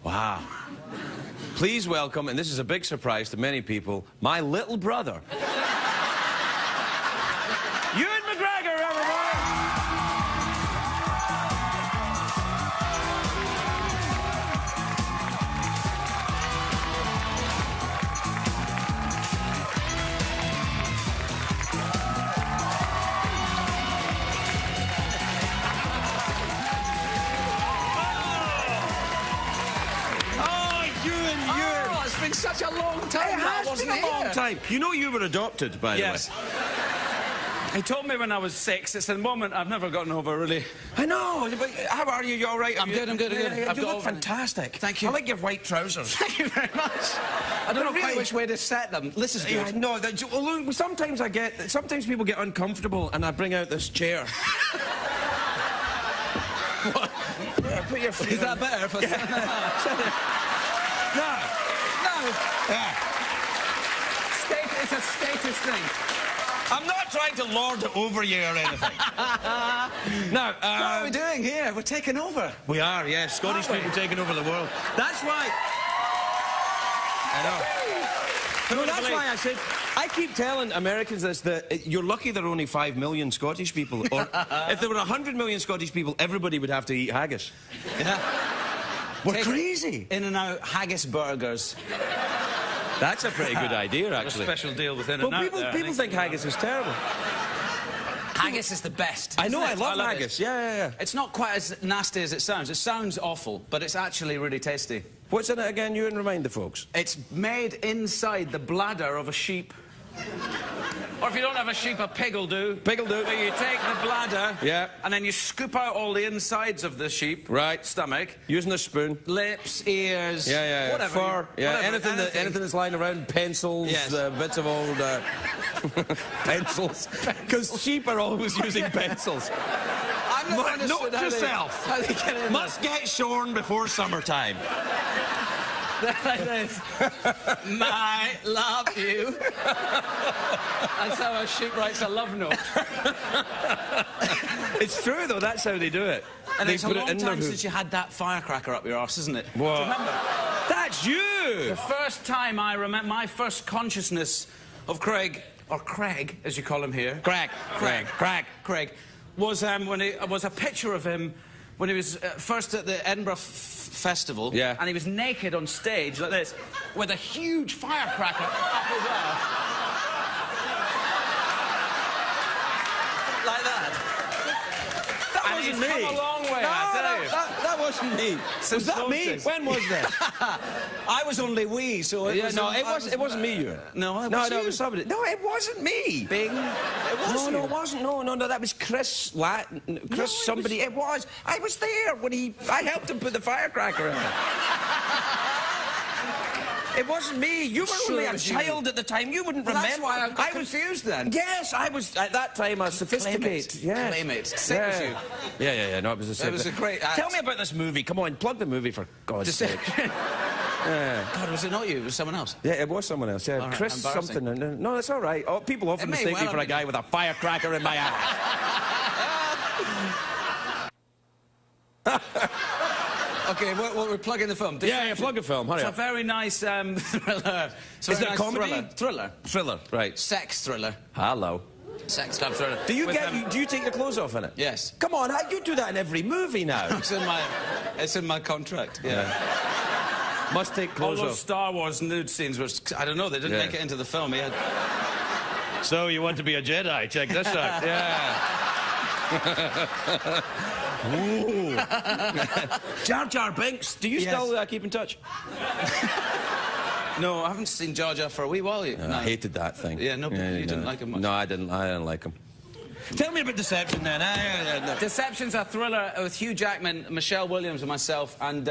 Wow. Please welcome, and this is a big surprise to many people, my little brother. Ewan McGregor, everybody! It's been such a long time. It has been a long time. You know you were adopted, by the way. Yes. He told me when I was 6. It's a moment I've never gotten over, really. I know. But how are you? You all right? I'm good. You look fantastic. Thank you. I like your white trousers. Thank you very much. I don't know quite which way to set them. This is good. Yeah, no, sometimes sometimes people get uncomfortable and I bring out this chair. What? Yeah, put your feet Is that better? If I No. Yeah. It's a status thing. I'm not trying to lord it over you or anything. Now, what are we doing here? We're taking over. We are, yes. Scottish people taking over the world. That's why... I know. No, that's why I said... I keep telling Americans this, that you're lucky there are only 5 million Scottish people. Or if there were 100 million Scottish people, everybody would have to eat haggis. Yeah. We're crazy. In-N-Out haggis burgers. That's a pretty good idea, actually. A special deal with In-N-Out. Well, people think haggis is terrible. Haggis is the best. I know, I love haggis. Yeah. It's not quite as nasty as it sounds. It sounds awful, but it's actually really tasty. What's in it again? You and remind the folks. It's made inside the bladder of a sheep. Or if you don't have a sheep, a pig will do. Pig will do. Where you take the bladder, yeah, and then you scoop out all the insides of the sheep. Right. Stomach. Using a spoon. Lips, ears. Yeah. Whatever. Fur. Yeah. Whatever, Anything that's lying around. Pencils. Yes. Bits of old pencils. Because sheep are always using pencils. I'm not Note to self. How they get in Must get shorn before summertime. Like this. Might love you. That's how a sheep writes a love note. It's true, though. That's how they do it. And they it's a long time since you had that firecracker up your arse, isn't it? What? Do you remember? That's you! The first time I remember, my first consciousness of Craig, or Craig, as you call him here. Craig, was when it was a picture of him when he was first at the Edinburgh Festival. Yeah. And he was naked on stage like this, with a huge firecracker up his arse. Like that. That wasn't me. Come a long way, no, I tell you. That wasn't me. Was that me? When was that? I was only wee, so it was... No, it wasn't me, you. No, it was somebody. No, it wasn't me. Bing. It was No, it wasn't. No, that was Chris Latin. Chris somebody. It was. I was there when I helped him put the firecracker in there. It wasn't me. You were only a child at the time. You wouldn't remember. That's why I was confused then. Yes, I was at that time a sophisticated. Yes. Claim it. Same as you. Yeah. No, it was a. It was a great. Tell me about this movie. Come on, plug the movie for God's sake. God, was it not you? It was someone else. Yeah, it was someone else. Yeah, right, Chris something. No, that's all right. Oh, people often mistake me for a guy with a firecracker in my eye. Okay, we're plugging the film. Yeah, plug a film. Hurry up. It's a very nice thriller. Is it a comedy? Thriller. Right. Sex thriller. Hello. Sex club thriller. Do you take your clothes off in it? Yes. Come on, you do that in every movie now. It's in my contract. Yeah. Must take clothes off. All off. those Star Wars nude scenes was, I don't know, they didn't make it into the film. He had... So you want to be a Jedi? Check this out. Yeah. Ooh. Jar Jar Binks. Do you still keep in touch? No, I haven't seen Jar Jar for a wee while. No. I hated that thing. Yeah, no, you didn't like him much. No, I didn't like him. Tell me about Deception, then. Deception's a thriller with Hugh Jackman, Michelle Williams, and myself, and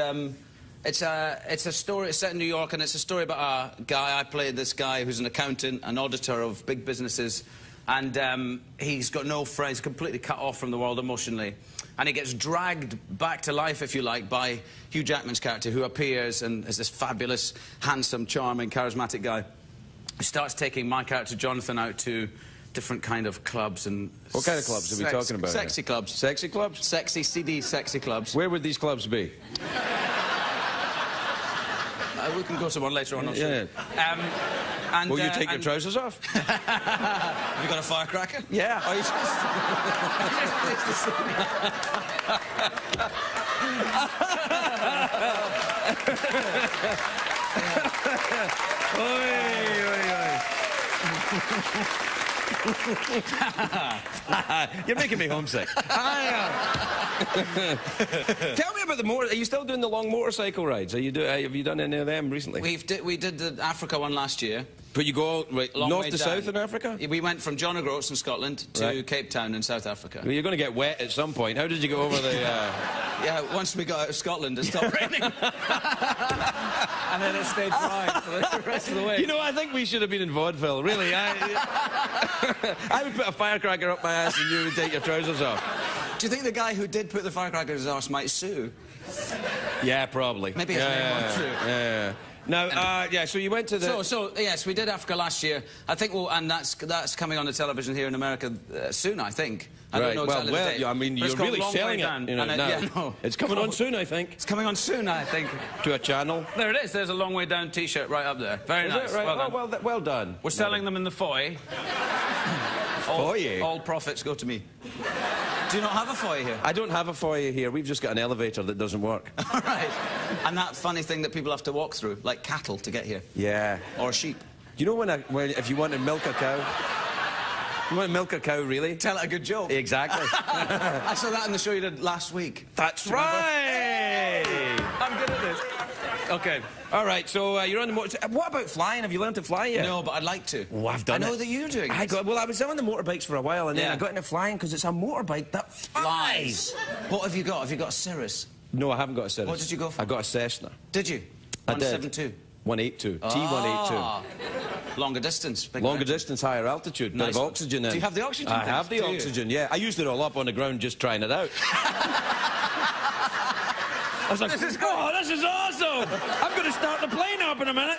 it's a story. It's set in New York, and it's a story about a guy. I played this guy who's an accountant, an auditor of big businesses, and he's got no friends, completely cut off from the world emotionally. And he gets dragged back to life, if you like, by Hugh Jackman's character, who appears and is this fabulous, handsome, charming, charismatic guy who starts taking my character, Jonathan, out to different kind of clubs and... What kind of clubs are we talking about? Sexy clubs. Sexy clubs? Sexy, seedy, sexy clubs. Where would these clubs be? We can go to one later on, I'm Yeah. sure. And, Will you take your trousers off? Have you got a firecracker? Yeah. Oh, you You're making me homesick. Tell me about the motor. Are you still doing the long motorcycle rides? Have you done any of them recently? We did the Africa one last year. But you go north to south in Africa? We went from John O'Groats in Scotland to Right. Cape Town in South Africa. Well, you're going to get wet at some point. How did you go over the... Yeah, once we got out of Scotland, it stopped raining. And then it stayed dry for the rest of the way. You know, I think we should have been in vaudeville, really. I would put a firecracker up my ass and you would take your trousers off. Do you think the guy who did put the firecracker in his arse might sue? Yeah, probably. Maybe his name won't true. Yeah. Now, yeah, so you went to the... So, yes, we did Africa last year. I think, and that's coming on the television here in America soon, I think. I don't know exactly the date. I mean, But it's you're called really Long selling Way it. Down. You know, And now. yeah, no. It's coming on soon, I think. It's coming on soon, I think. To a channel. There it is. There's a Long Way Down T-shirt right up there. Very Is nice. it? Right. Well done. Well done. We're selling them in the foyer. Foyer? All profits go to me. Do you not have a foyer here? I don't have a foyer here. We've just got an elevator that doesn't work. All right. And that funny thing that people have to walk through, like cattle, to get here. Yeah. Or sheep. You know when if you want to milk a cow... You want to milk a cow, really? Tell it a good joke. Exactly. I saw that in the show you did last week. That's right! I'm good at this. Okay. All right, so you're on the motor... What about flying? Have you learned to fly yet? No, but I'd like to. Oh, I've done it. I know that you're doing it. Well, I was on the motorbikes for a while, and then Yeah. I got into flying because it's a motorbike that flies. What have you got? Have you got a Cirrus? No, I haven't got a Cirrus. What did you go for? I got a Cessna. Did you? I did. 172? 182. T182. Longer distance. Big Longer engine. distance, higher altitude. Nice Bit of one. oxygen in. Do you have the oxygen I tank? have the Do you? oxygen, yeah. I used it all up on the ground just trying it out. I was like, this is awesome! I'm going to start the plane up in a minute.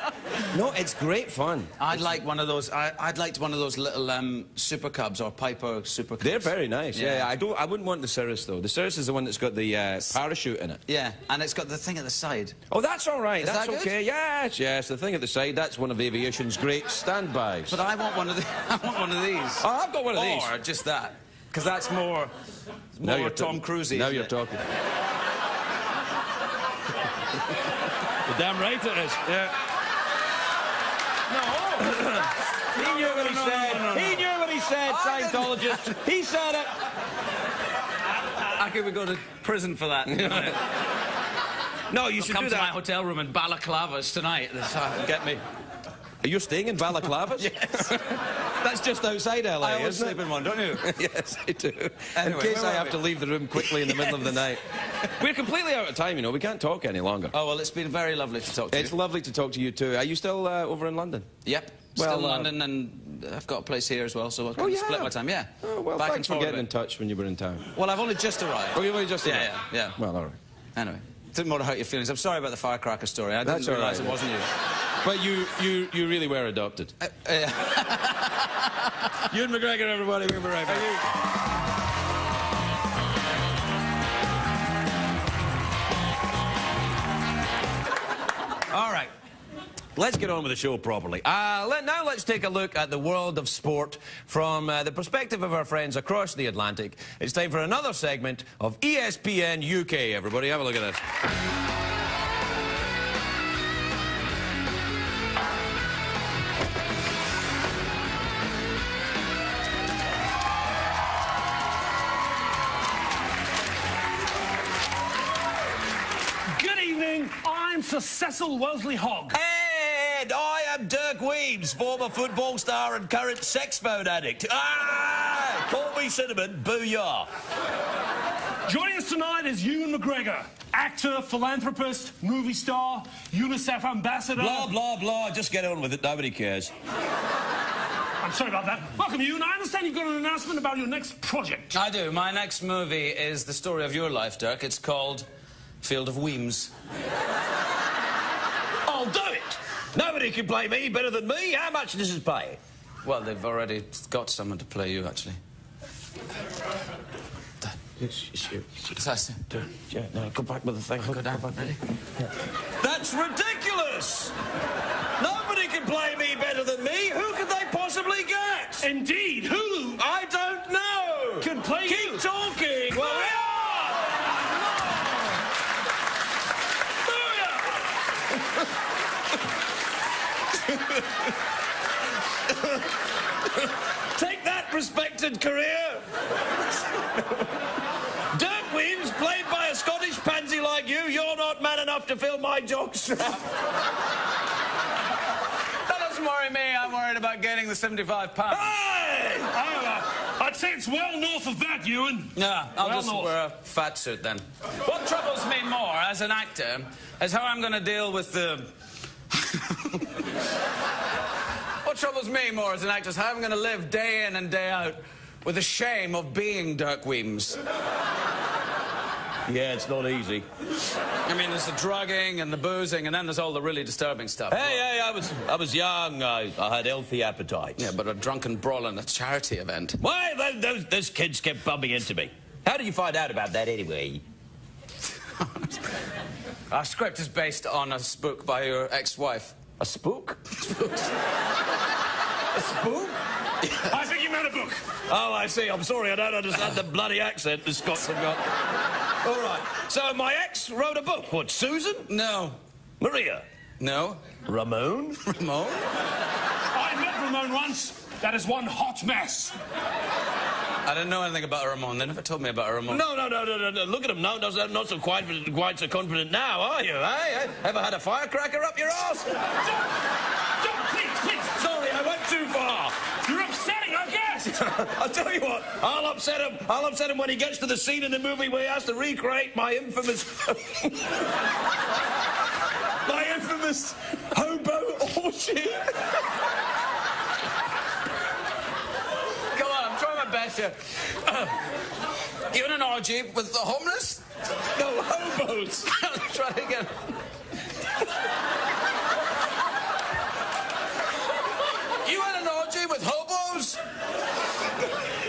No, it's great fun. I'd like one of those. I'd like one of those little Super Cubs or Piper Super Cubs. They're very nice. Yeah. Yeah. I wouldn't want the Cirrus though. The Cirrus is the one that's got the parachute in it. Yeah, and it's got the thing at the side. Oh, that's all right. Is That's that good? okay. Yes. The thing at the side. That's one of aviation's great standbys. But I want one of these. Oh, I've got one of these. Or just that, because that's more Tom Cruise-y. Now isn't you're it? talking. You're damn right it is. Yeah. No. He knew what he said. He knew what he said, Scientologist. He said it. I could go to prison for that. No, you should Come do to my that. hotel room in balaclavas tonight. Get me. Are you staying in balaclavas? Yes. That's just outside LA, I always isn't sleep it? in one, don't you? Yes, I do. Anyway, in case where I were have we? to leave the room quickly in the middle of the night. We're completely out of time, you know. We can't talk any longer. Oh, well, it's been very lovely to talk to It's you. lovely to talk to you, too. Are you still over in London? Yep. Well, Still in London, and I've got a place here as well, so I can you split have? my time. Yeah. Oh, well, Back thanks and for forward getting a in bit. touch when you were in town. Well, I've only just arrived. Oh, you've only just arrived? Yeah. Well, all right. Anyway, didn't want to hurt your feelings. I'm sorry about the firecracker story. I didn't That's all realise right. it wasn't you. But you really were adopted. Ewan McGregor, everybody. We'll be right back. All right. Let's get on with the show properly. Now let's take a look at the world of sport from the perspective of our friends across the Atlantic. It's time for another segment of ESPN UK, everybody. Have a look at this. Good evening, I'm Sir Cecil Wellesley Hogg. And I am Dirk Weems, former football star and current sex phone addict. Call me Cinnamon, booyah. Joining us tonight is Ewan McGregor, actor, philanthropist, movie star, UNICEF ambassador. Blah, blah, blah. Just get on with it. Nobody cares. I'm sorry about that. Welcome, Ewan. I understand you've got an announcement about your next project. I do. My next movie is the story of your life, Dirk. It's called Field of Weems. I'll do it. Nobody can play me better than me. How much does it pay? Well, they've already got someone to play you, actually. No, go back with the thing. Go down. Ready? That's ridiculous! Marvellous! Nobody can play me better than me. Who could they possibly get? Indeed, who? I don't know. Can play you? Keep talking. Well, we Take that, respected career. Dirk Weems, played by a Scottish pansy like you, you're not man enough to fill my jockstrap. That doesn't worry me. I'm worried about gaining the 75 pounds. Hey! I'd say it's well north of that, Ewan. Yeah, I'll Well just north. wear a fat suit then. What troubles me more as an actor is how I'm going to deal with the... What troubles me more as an actor is how I'm going to live day in and day out with the shame of being Dirk Weems. Yeah, it's not easy. I mean, there's the drugging and the boozing, and then there's all the really disturbing stuff. Hey, I was young. I had healthy appetite. Yeah, but a drunken brawl in a charity event. Why, those kids kept bumping into me. How did you find out about that anyway? Our script is based on a book by your ex-wife. A spook? A Spook? I think you meant a book. Oh, I see. I'm sorry. I don't understand the bloody accent the Scots have got. All right. So my ex wrote a book. What, Susan? No. Maria? No. Ramon? Ramon? I met Ramon once. That is one hot mess. I didn't know anything about a Ramon. They never told me about a Ramon. No. Look at him now. Not so quite so confident now, are you, eh? Ever had a firecracker up your arse? Don't, please. Sorry, I went too far. You're upsetting our guest. I'll tell you what. I'll upset him when he gets to the scene in the movie where he has to recreate my infamous... my infamous hobo orgy. Come on, I'm trying my best here. You in an orgy with the homeless? No, hobos. Try it again. You in an orgy with hobos?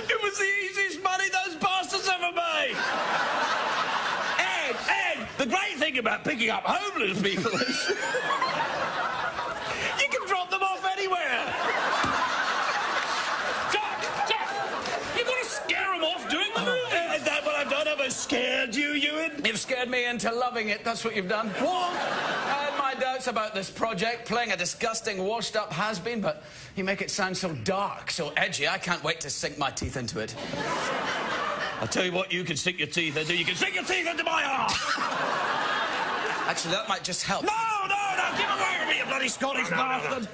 It was the easiest money those bastards ever made. And the great thing about picking up homeless people is you can drop them off anywhere. Doc, you're going to scare him off doing the movie. Is that what I've done? Have I scared you, Ewan? You've scared me into loving it. That's what you've done. What? I had my doubts about this project, playing a disgusting, washed-up has-been, but you make it sound so dark, so edgy. I can't wait to sink my teeth into it. I'll tell you what you can stick your teeth into. You can stick your teeth into my arm. Actually, that might just help. No, give away from me, you bloody Scottish bastard.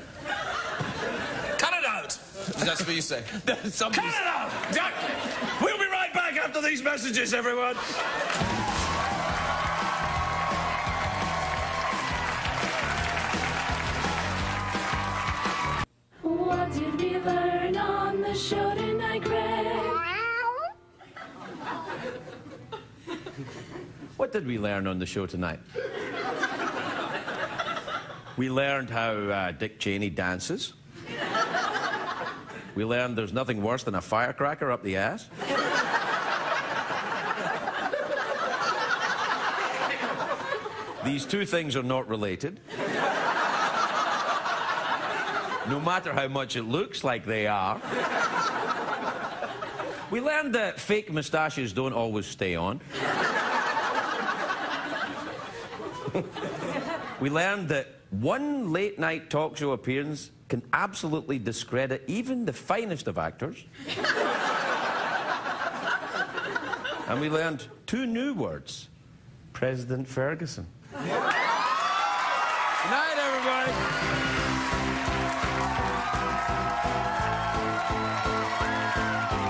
Cut it out. That's what you say. Cut it out. We'll be right back after these messages, everyone. What did we learn on the show tonight, Greg? What did we learn on the show tonight? We learned how Dick Cheney dances. We learned there's nothing worse than a firecracker up the ass. These two things are not related. No matter how much it looks like they are. We learned that fake moustaches don't always stay on. We learned that one late-night talk show appearance can absolutely discredit even the finest of actors. And we learned two new words. President Ferguson. Good night, everybody.